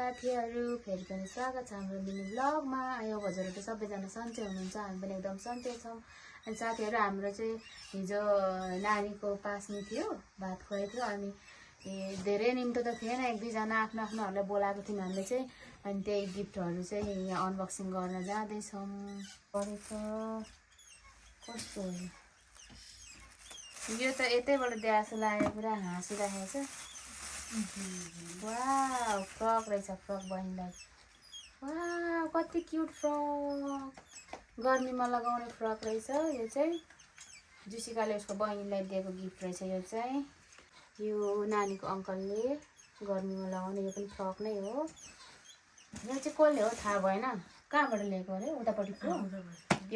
साथीहरु फेरि पनि स्वागत छ हाम्रो मिनी ब्लगमा। यो हजुरहरु त सबैजना सन्चै हुनुहुन्छ, हामी पनि एकदम सन्चै छौं। अनि साथीहरु हाम्रो चाहिँ हिजो नानीको पास्नी थियो, भात खुवाइ थियो। अनि धेरै निम्तो त थिएन, एक दुई जना आफ्नो आफ्नोहरुलाई बोलाएको थियौं हामीले चाहिँ। अनि त्यही गिफ्टहरु चाहिँ यहाँ अनबक्सिङ गर्न जाँदै छौं। परेछ कस्तो हो यो त यतैबाट देखाजस्तो लाग्यो, पुरा हाँसिरहेको छ। वाउ फ्रक रहेछ, फ्रक बहिनीलाई। वाउ कति क्यूट फ्रक, गर्मीमा लगाउने फ्रक रहेछ। यो चाहिँ जुसिकाले उसको बहिनीलाई दिएको गिफ्ट रहेछ। यो चाहिँ यो नानीको अङ्कलले गर्मीमा लगाउने, यो पनि फ्रक नै हो। यो चाहिँ कसले हो थाहा भएन, कहाँबाट ल्याएको अरे, उतापट्टिको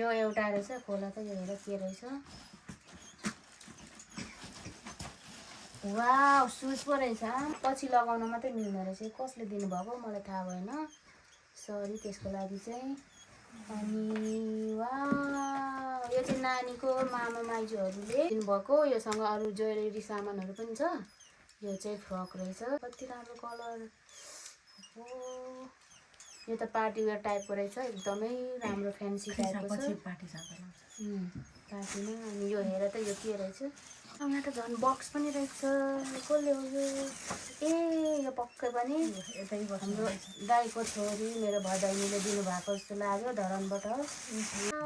यो एउटा रहेछ। खोला त यो हेर के रहेछ। वाउ सुज पो रहेछ, पछि लगाउन मात्रै मिल्दो रहेछ। कसले दिनुभएको मलाई थाहा भएन, सरी त्यसको लागि चाहिँ। अनि वाउ यो चाहिँ नानीको मामा माइजूहरूले दिनुभएको। योसँग अरू ज्वेलरी सामानहरू पनि छ। यो चाहिँ फ्रक रहेछ, कति राम्रो कलर हो। यो त पार्टी वेयर टाइपको रहेछ, एकदमै राम्रो फ्यान्सी टाइपको छ पार्टीमा। अनि यो हेर त यो के रहेछ, यहाँ त झन् बक्स पनि रहेछ। कसले हो यो, ए यो पक्कै पनि हाम्रो दाइको छोरी मेरो भदैनीले दिनुभएको जस्तो लाग्यो धरानबाट।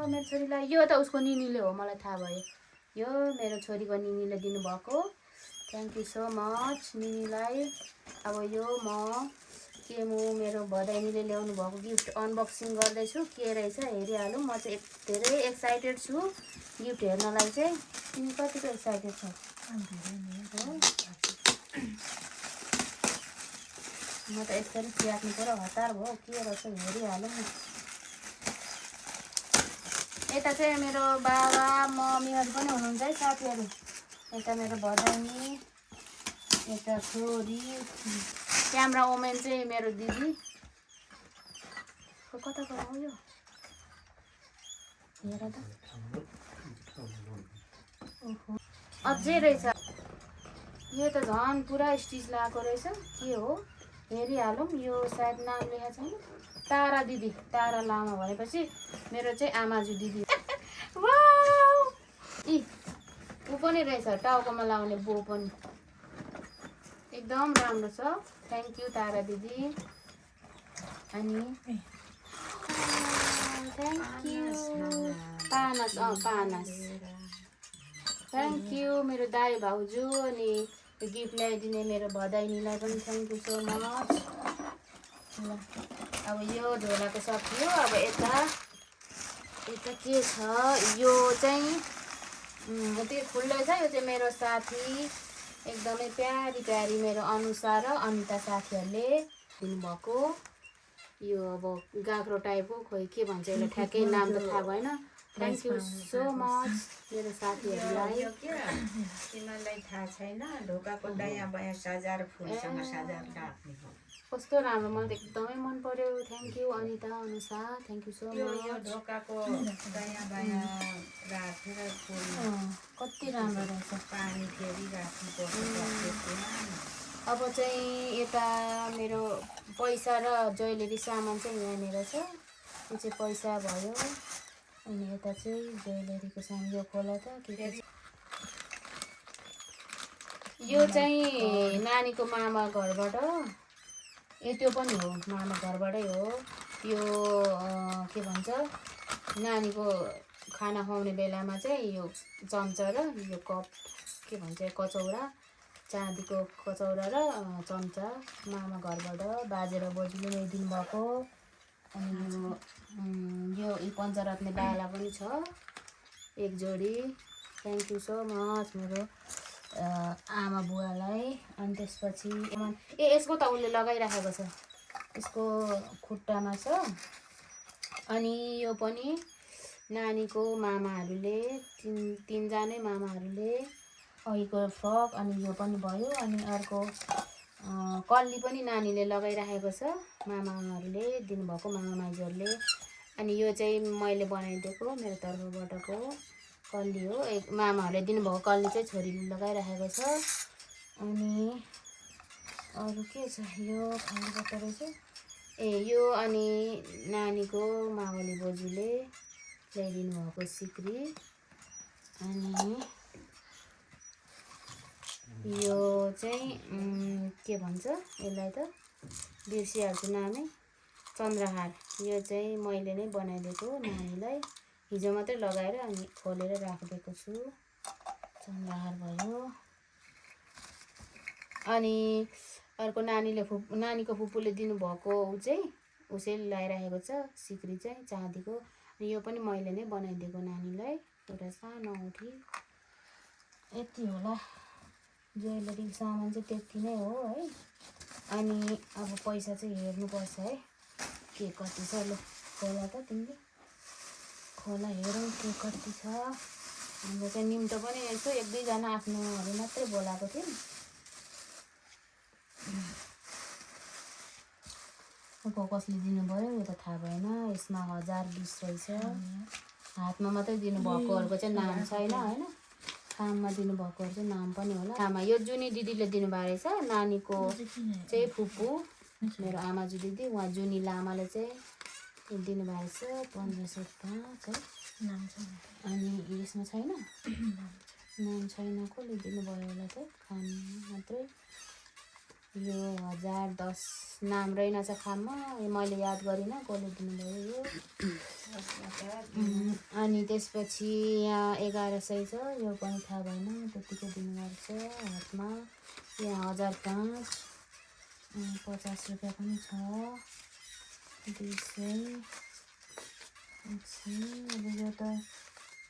मेरो छोरीलाई यो त उसको निनीले हो, मलाई थाहा भयो। यो मेरो छोरीको निनीले दिनुभएको। थ्याङ्क यू सो मच निनीलाई। अब यो मेरो भदैनीले ल्याउनु भएको गिफ्ट अनबक्सिङ गर्दैछु, के रहेछ हेरिहालौँ। म चाहिँ धेरै एक्साइटेड छु गिफ्ट हेर्नलाई चाहिँ। तिमी कतिको एक्साइटेड छौ? म त यसरी च्यात्नु पर्यो, हतार भयो। के रहेछ हेरिहालौँ न। यता चाहिँ मेरो बाबा मम्मीहरू पनि हुनुहुन्छ है साथीहरू। यता मेरो भदैनी, यता छोरी, क्यामेरा वुमेन चाहिँ मेरो दिदी। कता गयो यो हेर त, अझै रहेछ। यो त झन् पुरा स्टिच लगाएको रहेछ, के हो हेरिहालौँ। यो सायद नाम लेखा छैन, तारा दिदी, तारा लामा भनेपछि मेरो चाहिँ आमाजु दिदी। वाउ ऊ पनि रहेछ, टाउकोमा लाउने बो पनि एकदम राम्रो छ। थ्याङ्क यू तारा दिदी। अनि थ्याङ्क यू पानस, पानस थ्याङ्क यू मेरो दाइ भाउजू। अनि गिफ्ट ल्याइदिने मेरो भदैनीलाई पनि थ्याङ्क यू सो मच। अब यो झोलाको सकियो। अब यता के छ, यो चाहिँ त्यो खुल्लै छ। यो चाहिँ मेरो साथी, एकदमै प्यारी प्यारी मेरो अनुसा र अनिता साथीहरूले दिनुभएको। यो अब गाग्रो टाइपको, खोइ के भन्छ यसलाई, ठ्याक्कै नाम त थाहा भएन। थ्याङ्क यू सो मच मेरो साथीहरूलाई। तिमीलाई थाहा छैन, ढोकाको दायाँ बायाँ सजार फुलसँग सजार राख्ने हो। कस्तो राम्रो, मलाई त एकदमै मन पर्यो। थ्याङ्क यू अनिता, अनुसा, थ्याङ्क यू सो मच। ढोकाको दायाँ बायाँ राखेर फुल कति राम्रो रहेछ। पानी फेरि राख्नुपर्छ। अब चाहिँ यता मेरो पैसा र ज्वेलरी सामान चाहिँ यहाँनिर छ। यो चाहिँ पैसा भयो। अनि यता चाहिँ ज्वेलरीको सामान। यो खोला त के यो चाहिँ नानीको मामा घरबाट, त्यो पनि हो मामा घरबाटै हो। यो के भन्छ, नानीको खाना खुवाउने बेलामा चाहिँ यो चम्चा र यो कप, के भन्छ कचौरा, चाँदीको कचौरा र चम्चा मामा घरबाट बाजे र बोजूले ल्याइदिनु भएको। अनि यो पञ्चरत्ने बाला पनि छ एक जोडी। थ्याङ्क यू सो मच मेरो आमा बुवालाई। अनि त्यसपछि यसको त उसले लगाइराखेको छ, यसको खुट्टामा छ। अनि यो पनि नानीको मामाहरूले, तिनजनै मामाहरूले अघिको फ्रक। अनि यो पनि भयो। अनि अर्को कल्ली पनि नानीले लगाइराखेको छ, मामाहरूले दिनुभएको, मामा माइजूहरूले। अनि यो चाहिँ मैले बनाइदिएको मेरो तर्फबाटको कल्ली हो, मामाहरूले दिनुभएको कल्ली चाहिँ छोरीले लगाइराखेको छ। अनि अरू के छ यो खानुपर्दो रहेछ ए यो अनि नानीको मावली बोजूले ल्याइदिनु भएको सिक्री अनि यो चाहिँ के भन्छ यसलाई त बिर्सिहाल्छु नामै चन्द्रहार यो चाहिँ मैले नै बनाइदिएको नानीलाई हिजो मात्रै लगाएर अनि खोलेर राखिदिएको छु चन्द्रहार भयो अनि अर्को नानीको फुपूले दिनुभएको चाहिँ उसैले लगाइराखेको छ सिक्री चाहिँ चाँदीको यो पनि मैले नै बनाइदिएको नानीलाई एउटा सानो औँठी यति होला ज्वेलरी सामान चाहिँ त्यति नै हो है अनि अब पैसा चाहिँ हेर्नुपर्छ है के कति छ ल खोला त तिमीले खोला हेरौँ के कति छ हाम्रो चाहिँ निम्तो पनि यसो एक दुईजना आफ्नोहरू मात्रै बोलाएको थियौँ कसले दिनुभयो यो त थाहा भएन यसमा 1020 रहेछ हातमा मात्रै दिनुभएकोहरूको चाहिँ नाम छैन होइन काममा दिनुभएकोहरू चाहिँ नाम पनि होला आमा यो जुनी दिदीले दिनुभएको रहेछ नानीको चाहिँ फुपू मेरो आमाजु दिदी उहाँ जुनी लामाले चाहिँ दिनुभएको रहेछ 1505 है नाम छैन अनि यसमा छैन नाम छैन कसले दिनुभयो होला त खाम मात्रै यो 1010 नाम रहेनछ खाममा मैले याद गरिनँ कसले दिनुभयो यो अनि त्यसपछि यहाँ 1100 छ यो पनि थाहा भएन त्यतिकै दिनुभएको छ हातमा यहाँ 1005 50 रुपियाँ पनि छ 200 अब यो त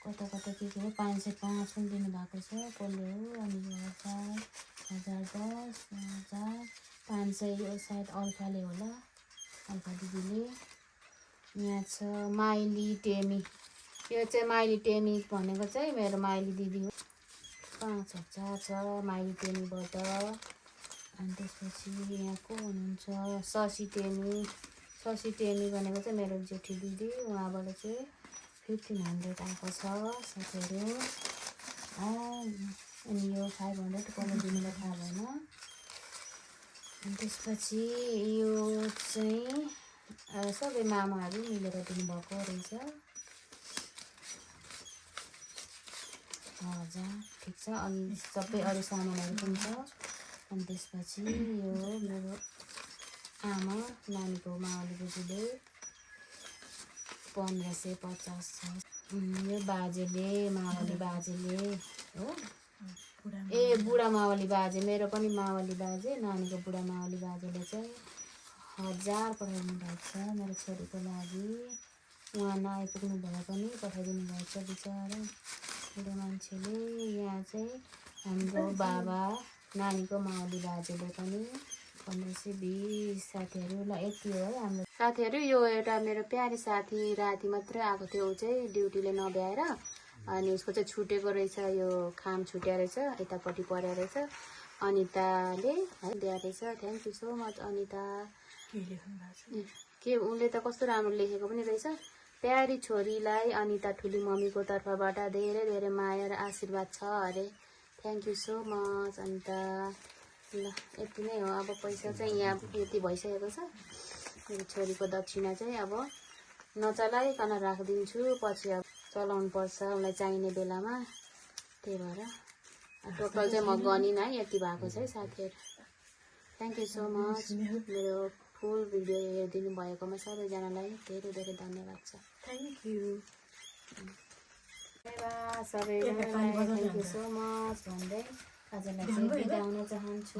कता कता के हो 505 पनि दिनुभएको छ कसले हो अनि 1010 500 यो सायद अल्फाले होला अल्फा दिदीले यहाँ छ माइली टेमी यो चाहिँ माइली टेमी भनेको चाहिँ मेरो माइली दिदी हो 5000 छ माइली टेमीबाट अनि त्यसपछि यहाँ को हुनुहुन्छ शशी टेमी भनेको चाहिँ मेरो जेठी दिदी उहाँबाट चाहिँ 1500 आएको छ साथीहरू अनि यो 500 कसले दिनुलाई थाहा भएन अनि त्यसपछि यो चाहिँ सबै मामाहरू मिलेर दिनुभएको रहेछ 1000 ठिक छ अनि सबै अरू सामानहरू पनि छ अनि त्यसपछि यो मेरो आमा नानीको मावली बोजूले 1550 छ यो बाजेले मावली बाजेले हो ए बुढा मावली बाजे मेरो पनि मावली बाजे नानीको बुढा मावली बाजेले चाहिँ 1000 पठाइदिनु भएको छ मेरो छोरीको लागि उहाँ नआइपुग्नु भए पनि पठाइदिनु भएको छ बिचरा बुढा मान्छेले यहाँ चाहिँ हाम्रो बाबा नानीको मावली बाजेले पनि 1520 साथीहरूलाई यति हो है हाम्रो साथीहरू यो एउटा मेरो प्यारी साथी राति मात्रै आएको थियो ऊ चाहिँ ड्युटीले नभ्याएर अनि उसको चाहिँ छुटेको रहेछ यो खाम छुट्या रहेछ यतापट्टि पर्या रहेछ अनिताले है दिया रहेछ thank you so much Anita के उनले त कस्तो राम्रो लेखेको पनि रहेछ प्यारी छोरीलाई अनिता ठुली मम्मीको तर्फबाट धेरै धेरै माया र आशीर्वाद छ अरे thank you so much Anita ल यति नै हो अब पैसा चाहिँ यहाँ यति भइसकेको छ मेरो छोरीको दक्षिणा चाहिँ अब नचलाइकन राखिदिन्छु पछि अब चलाउनु पर्छ उसलाई चाहिने बेलामा त्यही भएर टोटल चाहिँ म गनिनँ है यति भएको छ है साथीहरू थ्याङ्क यू सो मच मेरो फुल भिडियो हेरिदिनु भएकोमा सबैजनालाई धेरै धेरै धन्यवाद छ थ्याङ्क यू सबैजनालाई थ्याङ्क यू सो मच भन्दै आजलाई चाहिँ बिदा हुन चाहन्छु